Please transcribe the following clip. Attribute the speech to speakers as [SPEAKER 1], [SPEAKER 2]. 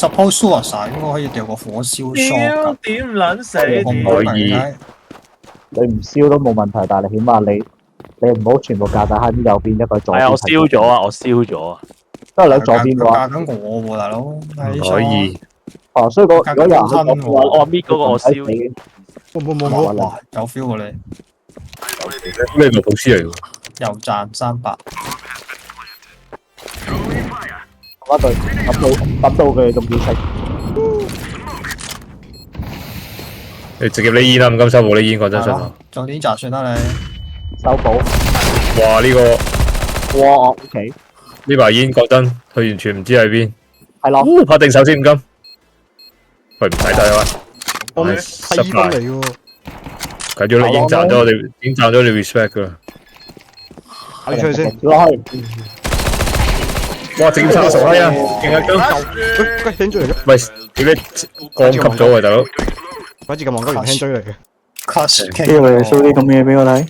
[SPEAKER 1] suppose suicide 應該可以掉個火燒 shot
[SPEAKER 2] 屌
[SPEAKER 1] 㗎。
[SPEAKER 2] 點唔撚死？
[SPEAKER 1] 可以。
[SPEAKER 3] 你唔燒都冇問題，但係你起碼你唔好全部架晒喺邊右邊一個左邊。
[SPEAKER 2] 係我燒咗啊！我燒咗啊！
[SPEAKER 3] 都係你喺左邊嘅話，
[SPEAKER 1] 架緊我喎，大佬。
[SPEAKER 4] 唔可以。
[SPEAKER 3] 哦，所以如果有人喺左邊嘅話，
[SPEAKER 2] 我搣嗰個我燒。
[SPEAKER 1] 冇，哇！有 feel 喎你。
[SPEAKER 4] 咩係老師嚟㗎？
[SPEAKER 1] 又賺300。
[SPEAKER 3] 我一隊揼到佢仲要食。
[SPEAKER 4] 你直接你煙啦，唔敢收部你煙，講真心話。
[SPEAKER 1] 做啲就算啦你。
[SPEAKER 3] 收補。
[SPEAKER 4] 哇！呢個
[SPEAKER 3] 哇，OK。
[SPEAKER 4] 呢把煙講真，佢完全唔知喺邊。
[SPEAKER 3] 係咯。
[SPEAKER 4] 拍定手先唔金。喂，唔使得啊！
[SPEAKER 5] 我哋係二分嚟喎。
[SPEAKER 4] 緊要你已經賺咗我哋，已經賺咗你 respect 噶啦。
[SPEAKER 5] 睇出去先。
[SPEAKER 3] 落去。
[SPEAKER 4] 哇！直接殺傻閪啊！勁啊金！
[SPEAKER 5] 喂，輕追嚟嘅。
[SPEAKER 4] 喂，點解降級咗啊，大佬？
[SPEAKER 5] 鬼字咁戇鳩，原輕追嚟嘅。
[SPEAKER 1] Clash
[SPEAKER 6] 邊個嚟 show 啲咁嘅嘢俾我睇？